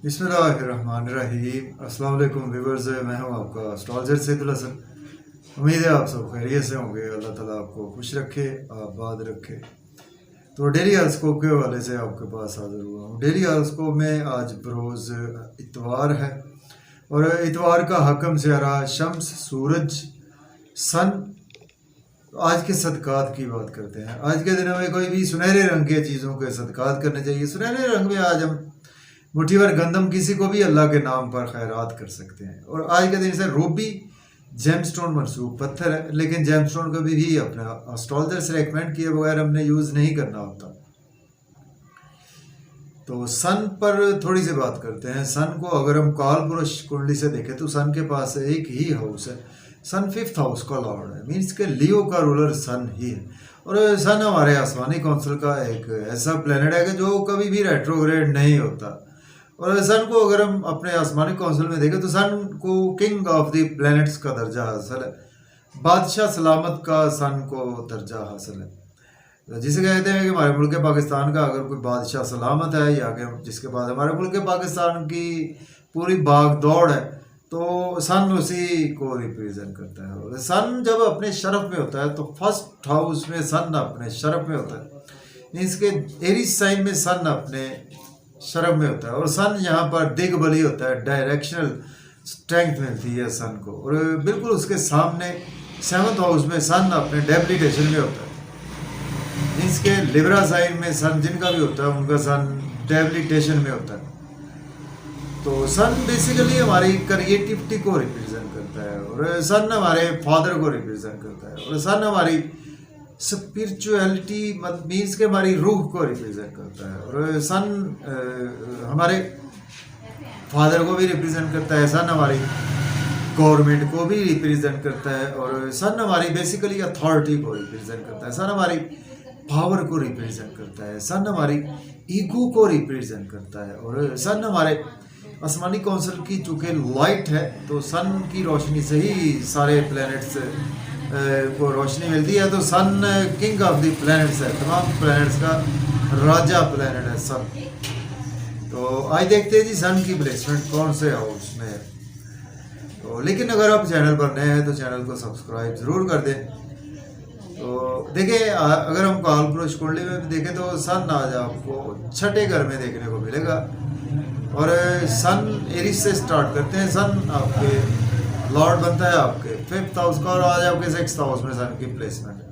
बिस्मिल्लाहिर्रहमानिर्रहीम। अस्सलाम वालेकुम व्यूअर्स, मैं हूं आपका एस्ट्रोलॉजर सैदुल हसन। उम्मीद है आप सब खैरियत से होंगे। अल्लाह ताला आपको खुश रखे, आबाद रखे। तो डेली हॉरोस्कोप के हवाले से आपके पास हाजिर हुआ हूँ। डेली हॉरोस्कोप में आज बरोज़ इतवार है और इतवार का हकम सियारा शम्स, सूरज, सन। आज के सदकात की बात करते हैं। आज के दिनों में कोई भी सुनहरे रंग के चीज़ों के सदकात करने चाहिए। सुनहरे रंग में आज हम मुट्ठी भर गंदम किसी को भी अल्लाह के नाम पर खैरात कर सकते हैं। और आज के दिन से रूबी जेमस्टोन मनसूब पत्थर है, लेकिन जेमस्टोन को भी अपना एस्ट्रोलॉजर से रेकमेंड किए बगैर हमने यूज़ नहीं करना होता। तो सन पर थोड़ी सी बात करते हैं। सन को अगर हम काल पुरुष कुंडली से देखें तो सन के पास एक ही हाउस है। सन 5th हाउस का लॉर्ड है, मीन्स के लियो का रूलर सन ही है। और सन हमारे आसमानी काउंसिल का एक ऐसा प्लेनेट है कि जो कभी भी रेट्रोग्रेड नहीं होता। और सन को अगर हम अपने आसमानी काउंसिल में देखें तो सन को किंग ऑफ द प्लैनेट्स का दर्जा हासिल है, बादशाह सलामत का सन को दर्जा हासिल है। जिसे कहते हैं कि हमारे मुल्क पाकिस्तान का अगर कोई बादशाह सलामत है या कि जिसके बाद हमारे मुल्क पाकिस्तान की पूरी भाग दौड़ है, तो सन उसी को रिप्रेजेंट करता है। और सन जब अपने शरफ में होता है तो फर्स्ट हाउस में सन अपने शरफ में होता है, इसके एरीज साइन में सन अपने शरफ में होता है। और सन यहाँ पर दिग्बली होता है, डायरेक्शनल स्ट्रेंथ मिलती है सन को। और बिल्कुल उसके सामने 7th हाउस में सन अपने डेबिलिटेशन में होता है। इसके लिब्रा साइन में सन जिनका भी होता है उनका सन डेबिलिटेशन में होता है। तो सन बेसिकली हमारी क्रिएटिविटी को रिप्रेजेंट करता है और सन हमारे फादर को रिप्रेजेंट करता है। और सन हमारी स्पिरिचुअलिटी मीन्स के हमारी रूह को रिप्रेजेंट करता है। और सन हमारे फादर को भी रिप्रेजेंट करता है। सन हमारी गवर्नमेंट को भी रिप्रेजेंट करता है। और सन हमारी बेसिकली अथॉरिटी को रिप्रेजेंट करता है। सन हमारी पावर को रिप्रेजेंट करता है। सन हमारी ईगो को रिप्रेजेंट करता है। और सन हमारे आसमानी काउंसिल की चूँकि लाइट है तो सन की रोशनी से ही सारे प्लैनेट्स को रोशनी मिलती है। तो सन किंग ऑफ द प्लैनेट्स है, तमाम प्लैनेट्स का राजा प्लैनेट है सन। तो आज देखते हैं जी सन की प्लेसमेंट कौन से हाउस में है। तो लेकिन अगर आप चैनल पर नए हैं तो चैनल को सब्सक्राइब ज़रूर कर दें। तो देखिए, अगर हम काल पुरुष कुंडली में भी देखें तो सन आज आपको छठे घर में देखने को मिलेगा। और सन एरीज से स्टार्ट करते हैं। सन आपके लॉर्ड बनता है आपके 5th हाउस का और आज आपके 6th हाउस में सन की प्लेसमेंट है।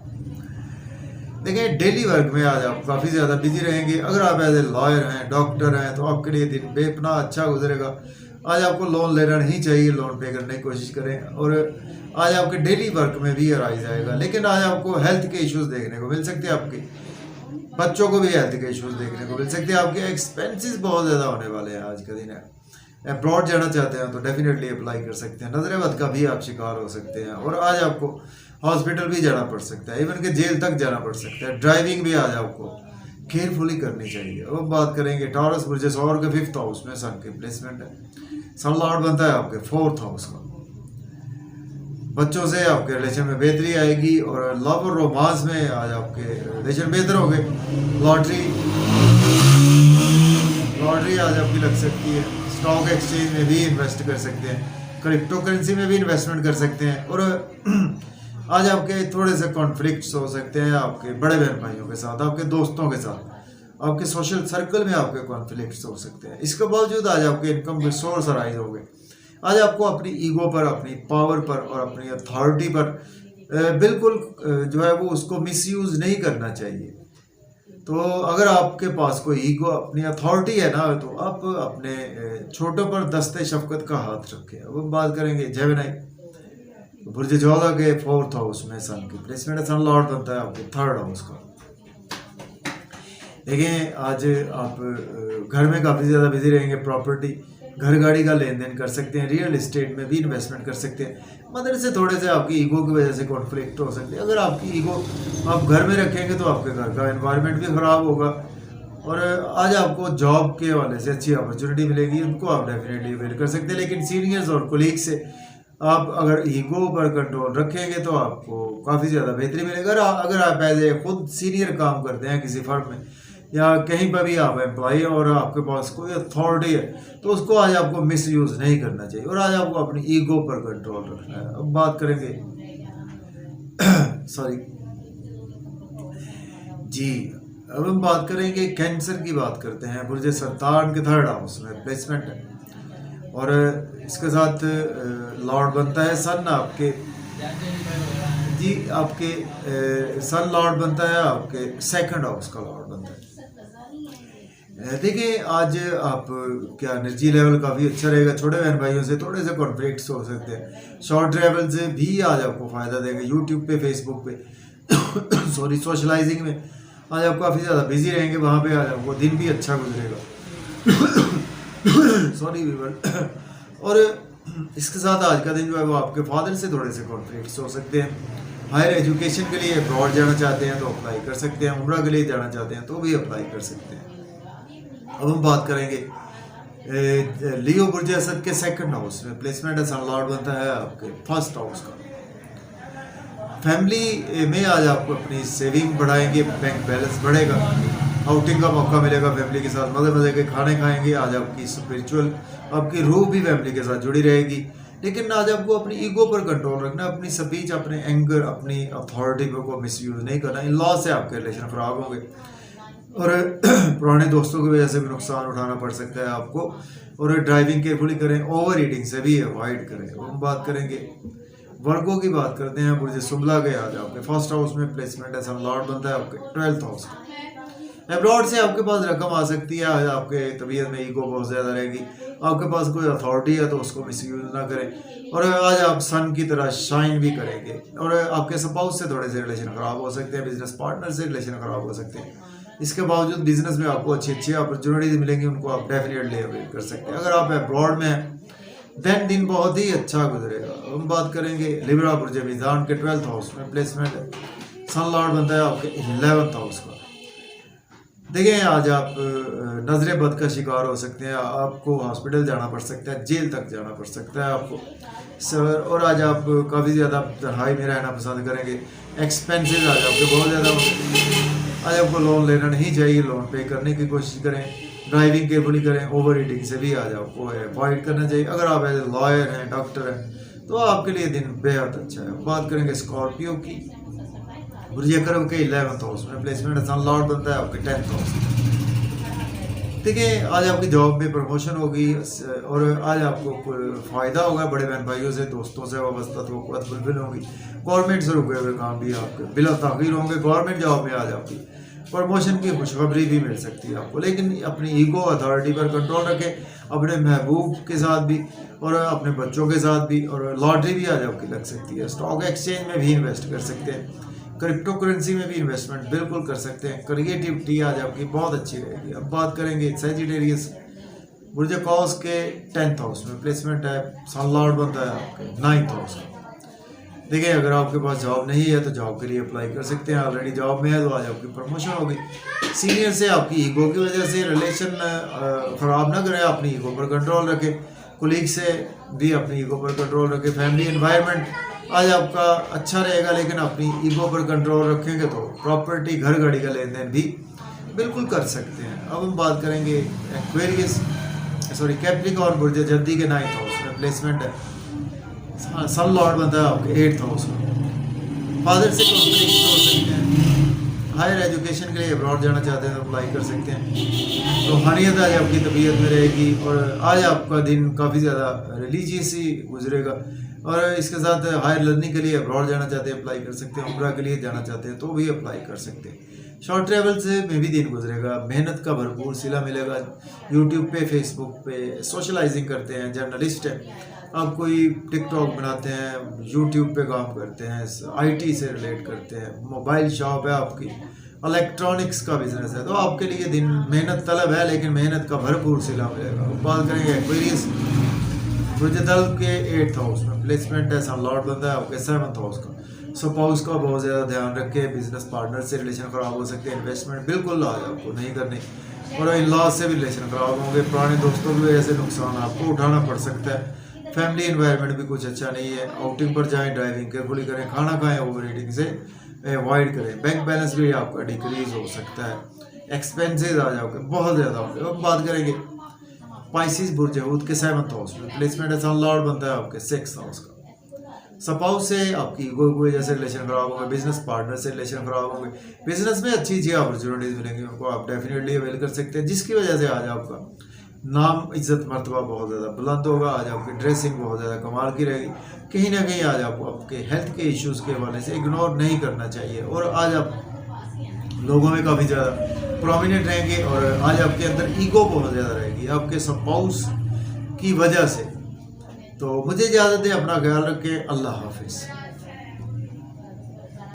देखिए, डेली वर्क में आज आप काफ़ी ज़्यादा बिजी रहेंगे। अगर आप एज ए लॉयर हैं, डॉक्टर हैं, तो आपके लिए दिन बेपनाह अच्छा गुजरेगा। आज आपको लोन लेना नहीं चाहिए, लोन पे करने की कोशिश करें। और आज आपके डेली वर्क में भी अराइज आएगा। लेकिन आज आपको हेल्थ के इश्यूज देखने को मिल सकते हैं। आपके बच्चों को भी हेल्थ के इश्यूज देखने को मिल सकते हैं। आपके एक्सपेंसेस बहुत ज़्यादा होने वाले हैं। आज का दिन है, अब्रॉड जाना चाहते हैं तो डेफिनेटली अप्लाई कर सकते हैं। नजर बद का भी आप शिकार हो सकते हैं। और आज आपको हॉस्पिटल भी जाना पड़ सकता है, इवन के जेल तक जाना पड़ सकता है। ड्राइविंग भी आज आपको केयरफुली करनी चाहिए। अब बात करेंगे टॉरस बुर्ज और के 5th हाउस में सन की प्लेसमेंट है। सन लॉर्ड बनता है आपके 4th हाउस का। बच्चों से आपके रिलेशन में बेहतरी आएगी और लव और रोमांस में आज आपके रिलेशन बेहतर होंगे। लॉटरी आज आपकी लग सकती है। स्टॉक एक्सचेंज में भी इन्वेस्ट कर सकते हैं, क्रिप्टो करेंसी में भी इन्वेस्टमेंट कर सकते हैं। और आज आपके थोड़े से कॉन्फ्लिक्ट्स हो सकते हैं आपके बड़े बहन भाइयों के साथ, आपके दोस्तों के साथ, आपके सोशल सर्कल में आपके कॉन्फ्लिक्ट्स हो सकते हैं। इसके बावजूद आज आपके इनकम के सोर्स अराइज होंगे। आज आपको अपनी ईगो पर, अपनी पावर पर और अपनी अथॉरिटी पर बिल्कुल जो है वो उसको मिसयूज़ नहीं करना चाहिए। तो अगर आपके पास कोई ईगो, अपनी अथॉरिटी है ना, तो आप अपने छोटों पर दस्ते शफकत का हाथ रखें। अब हम बात करेंगे जेमिनी बुर्ज ज्वाला के 4th हाउस में सन की प्लेसमेंट है। सन लॉर्ड बनता है आपके 3rd हाउस का। देखिए, आज आप घर में काफ़ी ज़्यादा बिजी रहेंगे। प्रॉपर्टी, घर गाड़ी का लेन देन कर सकते हैं। रियल एस्टेट में भी इन्वेस्टमेंट कर सकते हैं। मदर से थोड़े से आपकी ईगो की वजह से कॉन्फ्लिक्ट हो सकते हैं। अगर आपकी ईगो आप घर में रखेंगे तो आपके घर का एनवायरनमेंट भी ख़राब होगा। और आज आपको जॉब के हवाले से अच्छी अपॉर्चुनिटी मिलेगी, उनको आप डेफिनेटली अवेल कर सकते हैं। लेकिन सीनियर्स और कोलीग से आप अगर ईगो पर कंट्रोल रखेंगे तो आपको काफ़ी ज़्यादा बेहतरी मिलेगा। अगर आप एज ए खुद सीनियर काम करते हैं किसी फर्म में या कहीं पर भी आप एम्प्लॉय और आपके पास कोई अथॉरिटी है तो उसको आज आपको मिस यूज़ नहीं करना चाहिए और आज आपको अपनी ईगो पर कंट्रोल रखना है। अब बात करेंगे सॉरी जी, अब हम बात करेंगे कैंसर की बात करते हैं। बुर्ज सरतान के थर्ड हाउस में प्लेसमेंट है और इसके साथ लॉर्ड बनता है सन आपके जी, आपके सन लॉर्ड बनता है आपके सेकंड हाउस का लॉर्ड बनता है। देखिए आज आप क्या एनर्जी लेवल काफ़ी अच्छा रहेगा। छोटे बहन भाइयों से थोड़े से कॉन्फ्लिक्ट्स हो सकते हैं। शॉर्ट ट्रैवल से भी आज आपको फ़ायदा देगा। यूट्यूब पे, फेसबुक पे सॉरी सोशलाइजिंग में आज आप काफ़ी ज़्यादा बिजी रहेंगे। वहाँ पे आज आपको दिन भी अच्छा गुजरेगा सॉरी वीवर। और इसके साथ आज का दिन जो है वो आपके फादर से थोड़े से कॉन्फ्लिक्ट्स हो सकते हैं। हायर एजुकेशन के लिए अब्रॉड जाना चाहते हैं तो अप्लाई कर सकते हैं। उम्रा के लिए जाना चाहते हैं तो भी अप्लाई कर सकते हैं। अब हम बात करेंगे लियो बुर्ज असद के सेकंड हाउस में प्लेसमेंट है। सन लॉर्ड बनता है आपके फर्स्ट हाउस का। फैमिली में आज आपको अपनी सेविंग बढ़ाएंगे, बैंक बैलेंस बढ़ेगा, आउटिंग का मौका मिलेगा फैमिली के साथ, मज़े मज़े के खाने खाएंगे। आज आपकी स्पिरिचुअल आपकी रूह भी फैमिली के साथ जुड़ी रहेगी। लेकिन आज आपको अपनी ईगो पर कंट्रोल रखना, अपनी स्पीच, अपने एंगर, अपनी अथॉरिटी को मिसयूज नहीं करना। इन लॉ से आपके रिलेशन खराब होंगे और पुराने दोस्तों की वजह से भी नुकसान उठाना पड़ सकता है आपको। और ड्राइविंग केयरफुली करें, ओवर ईटिंग से भी अवॉइड करें। हम बात करेंगे वर्गों की बात करते हैं। बुर्ज सुमला के आज आपके फर्स्ट हाउस में प्लेसमेंट है। सन लॉर्ड बनता है आपके 12th हाउस का। एब्रॉड से आपके पास रकम आ सकती है। आज आपके तबीयत में ईगो बहुत ज़्यादा रहेगी। आपके पास कोई अथॉरिटी है तो उसको मिसयूज ना करें और आज आप सन की तरह शाइन भी करेंगे। और आपके स्पाउस से थोड़े से रिलेशन ख़राब हो सकते हैं। बिजनेस पार्टनर से रिलेशन ख़राब हो सकते हैं। इसके बावजूद बिजनेस में आपको अच्छी अच्छी अपॉर्चुनिटीज मिलेंगी, उनको आप डेफिनेटली अवेल कर सकते हैं। अगर आप अब्रॉड में हैं देन दिन बहुत ही अच्छा गुजरेगा। हम बात करेंगे लिब्रा बुर्ज मीज़ान के 12th हाउस में प्लेसमेंट है। सन लॉर्ड बनता है आपके 11th हाउस का। देखिए आज आप नजर बद का शिकार हो सकते हैं। आपको हॉस्पिटल जाना पड़ सकता है, जेल तक जाना पड़ सकता है आपको सर। और आज आप काफ़ी ज़्यादा तन्हाई में रहना पसंद करेंगे। एक्सपेंसेस आज आपके बहुत ज़्यादा। आज आपको लोन लेना नहीं चाहिए, लोन पे करने की कोशिश करें। ड्राइविंग केयरफुली करें, ओवर ईटिंग से भी आज आपको अवॉइड करना चाहिए। अगर आप एज ए लॉयर हैं, डॉक्टर हैं तो आपके लिए दिन बेहद अच्छा है। बात करेंगे स्कॉर्पियो की। बुर्ज कर्ब के 11th हाउस में प्लेसमेंट है। सन लॉर्ड बनता है आपके 10th हाउस। देखिए आज आपकी जॉब में प्रमोशन होगी और आज आपको फ़ायदा होगा। बड़े बहन भाइयों से, दोस्तों से वाबस्ता तो फुलफिल होगी। गवर्नमेंट से रुके हुए काम भी आपके बिला ताख़ीर होंगे। गवर्नमेंट जॉब में आज आपकी प्रमोशन की खुशखबरी भी मिल सकती है आपको। लेकिन अपनी ईगो अथॉरिटी पर कंट्रोल रखें, अपने महबूब के साथ भी और अपने बच्चों के साथ भी। और लॉटरी भी आज आपकी लग सकती है। स्टॉक एक्सचेंज में भी इन्वेस्ट कर सकते हैं। क्रिप्टो करेंसी में भी इन्वेस्टमेंट बिल्कुल कर सकते हैं। क्रिएटिविटी आज आपकी बहुत अच्छी रहेगी। अब बात करेंगे सैजिटेरियस बुर्ज कॉस के 10th हाउस में प्लेसमेंट है। सन लॉर्ड बनता है आपके 9th हाउस का। देखिए अगर आपके पास जॉब नहीं है तो जॉब के लिए अप्लाई कर सकते हैं। ऑलरेडी जॉब में है तो आज आपकी प्रमोशन होगी। सीनियर से आपकी ईगो की वजह से रिलेशन ख़राब ना करें, अपनी ईगो पर कंट्रोल रखें। कुलीग से भी अपनी ईगो पर कंट्रोल रखें। फैमिली एनवायरनमेंट आज आपका अच्छा रहेगा, लेकिन अपनी ईगो पर कंट्रोल रखेंगे तो प्रॉपर्टी, घर गाड़ी का लेन देन भी बिल्कुल कर सकते हैं। अब हम बात करेंगे एक्वेरियस कैप्रिकॉर्न बुर्ज जद्दी के 9th हाउस में प्लेसमेंट है। सन लॉर्ड बनता है आपके 8th हाउस में। फादर से कॉन्फ्लिक्ट हो सकते हैं। हायर एजुकेशन के लिए अब्रॉड जाना चाहते हैं तो अप्लाई कर सकते हैं। रूहानियत आज आपकी तबीयत में रहेगी और आज आपका दिन काफ़ी ज़्यादा रिलीजियस ही गुजरेगा। और इसके साथ हायर लर्निंग के लिए अब्रॉड जाना चाहते हैं अप्लाई कर सकते हैं। उम्रा के लिए जाना चाहते हैं तो भी अप्लाई कर सकते हैं। शॉर्ट ट्रैवल से में भी दिन गुजरेगा। मेहनत का भरपूर सिला मिलेगा। यूट्यूब पे, फेसबुक पे सोशलाइजिंग करते हैं, जर्नलिस्ट है, आप कोई टिकटॉक बनाते हैं, यूट्यूब पे काम करते हैं, आईटी से रिलेट करते हैं, मोबाइल शॉप है आपकी, इलेक्ट्रॉनिक्स का बिजनेस है तो आपके लिए दिन मेहनत तलब है, लेकिन मेहनत का भरपूर सिला मिलेगा। बात करेंगे एक्वेरियस बुर्जदल के 8th हाउस में प्लेसमेंट है। सन लॉर्ड बनता है आपके 7th हाउस का। स्पाउस का बहुत ज़्यादा ध्यान रखें। बिजनेस पार्टनर से रिलेशन ख़राब हो सकते हैं। इन्वेस्टमेंट बिल्कुल आज आपको नहीं करनी और इन लॉ से भी रिलेशन ख़राब होंगे। पुराने दोस्तों की वजह से नुकसान आपको उठाना पड़ सकता है। फैमिली एनवायरनमेंट भी कुछ अच्छा नहीं है। आउटिंग पर जाएं, ड्राइविंग केयरफुली करें, खाना खाएं, ओवर ईटिंग से अवॉइड करें। बैंक बैलेंस भी आपका डिक्रीज हो सकता है। एक्सपेंसेस आ जाओगे बहुत ज़्यादा होंगे। अब बात करेंगे पाइसिस बुर्ज हूत के 7th हाउस में प्लेसमेंट है, सन लॉर्ड बनता है आपके 6th हाउस का। स्पाउस से आपकी कोई कोई जैसे रिलेशन खराब होंगे, बिजनेस पार्टनर से रिलेशन खराब होंगे, बिजनेस में अच्छी अच्छी अपॉर्चुनिटीज मिलेंगी उनको, आप डेफिनेटली अवेल कर सकते हैं, जिसकी वजह से आज आपका नाम इज्जत मर्तबा बहुत ज़्यादा बुलंद होगा। आज आपकी ड्रेसिंग बहुत ज़्यादा कमाल की रहेगी। कहीं ना कहीं आज आपको आपके हेल्थ के इश्यूज़ के हवाले से इग्नोर नहीं करना चाहिए, और आज आप लोगों में काफ़ी ज़्यादा प्रोमिनेंट रहेंगे, और आज आपके अंदर ईगो बहुत ज़्यादा रहेगी आपके स्पाउस की वजह से। तो मुझे इजाज़त दें, अपना ख्याल रखें, अल्लाह हाफिज़।